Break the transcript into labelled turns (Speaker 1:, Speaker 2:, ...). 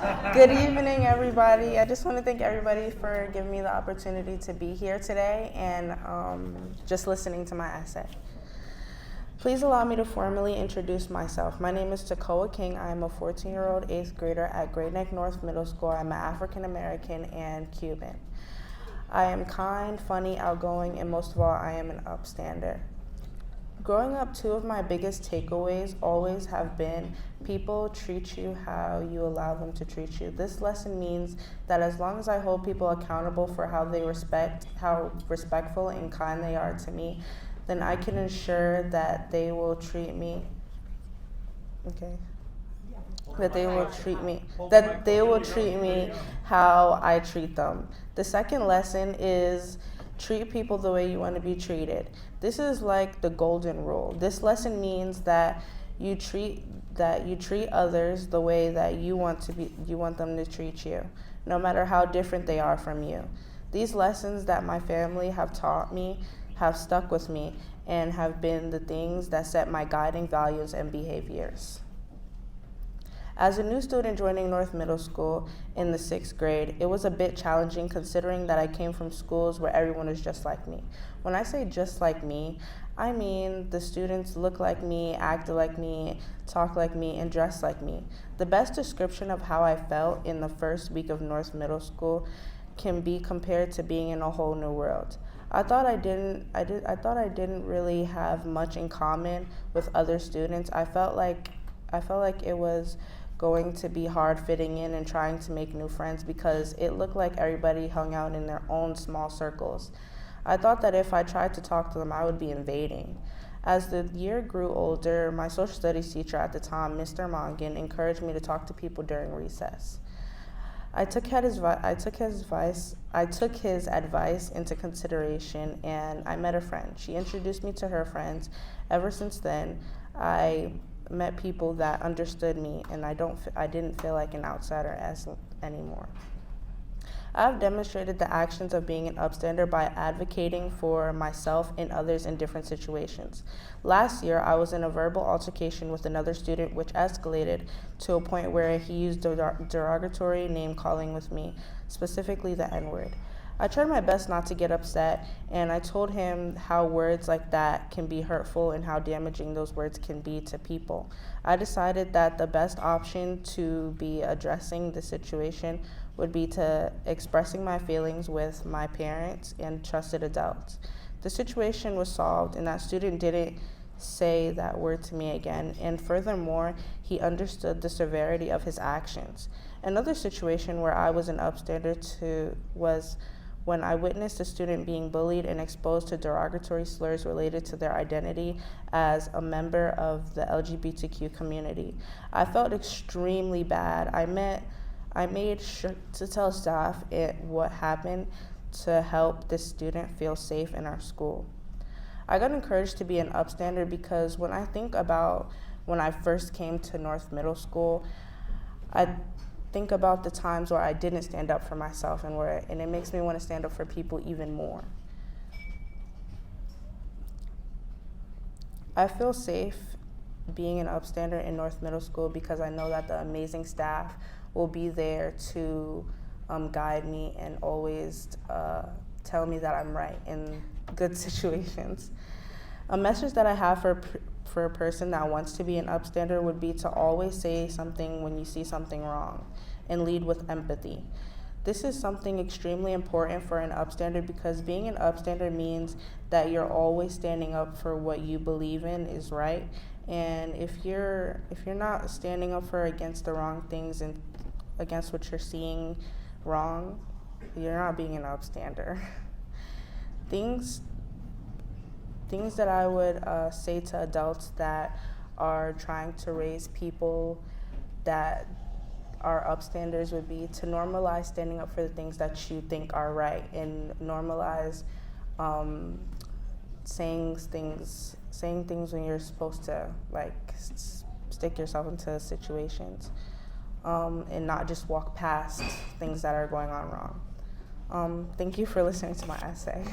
Speaker 1: Good evening, everybody. I just want to thank everybody for giving me the opportunity to be here today and just listening to my essay. Please allow me to formally introduce myself. My name is Takoua King. I am a 14-year-old 8th grader at Great Neck North Middle School. I'm an African American and Cuban. I am kind, funny, outgoing, and most of all, I am an upstander. Growing up, two of my biggest takeaways always have been people treat you how you allow them to treat you. This lesson means that as long as I hold people accountable for how respectful and kind they are to me, then I can ensure that they will treat me, that they will treat me how I treat them. The second lesson is treat people the way you want to be treated. This is like the golden rule. This lesson means that you treat others the way that you want them to treat you, no matter how different they are from you. These lessons that my family have taught me have stuck with me and have been the things that set my guiding values and behaviors. As a new student joining North Middle School in the 6th grade, it was a bit challenging considering that I came from schools where everyone is just like me. When I say just like me, I mean the students look like me, act like me, talk like me, and dress like me. The best description of how I felt in the first week of North Middle School can be compared to being in a whole new world. I thought I didn't really have much in common with other students. I felt like it was going to be hard fitting in and trying to make new friends because it looked like everybody hung out in their own small circles. I thought that if I tried to talk to them, I would be invading. As the year grew older, my social studies teacher at the time, Mr. Mongan, encouraged me to talk to people during recess. I took his advice into consideration, and I met a friend. She introduced me to her friends. Ever since then, I met people that understood me, and I didn't feel like an outsider anymore. I've demonstrated the actions of being an upstander by advocating for myself and others in different situations. Last year, I was in a verbal altercation with another student which escalated to a point where he used derogatory name calling with me, specifically the N-word. I tried my best not to get upset, and I told him how words like that can be hurtful and how damaging those words can be to people. I decided that the best option to be addressing the situation would be to expressing my feelings with my parents and trusted adults. The situation was solved, and that student didn't say that word to me again, and furthermore, he understood the severity of his actions. Another situation where I was an upstander was when I witnessed a student being bullied and exposed to derogatory slurs related to their identity as a member of the LGBTQ community. I felt extremely bad. I made sure to tell staff what happened to help this student feel safe in our school. I got encouraged to be an upstander because when I think about when I first came to North Middle School, I think about the times where I didn't stand up for myself and it makes me want to stand up for people even more. I feel safe being an upstander in North Middle School because I know that the amazing staff will be there to guide me and always tell me that I'm right in good situations. A message that I have for a person that wants to be an upstander would be to always say something when you see something wrong and lead with empathy. This is something extremely important for an upstander because being an upstander means that you're always standing up for what you believe in is right. And if you're not standing up for against the wrong things and against what you're seeing wrong, you're not being an upstander. Things that I would say to adults that are trying to raise people that are upstanders would be to normalize standing up for the things that you think are right and normalize saying things when you're supposed to stick yourself into situations and not just walk past things that are going on wrong. Thank you for listening to my essay.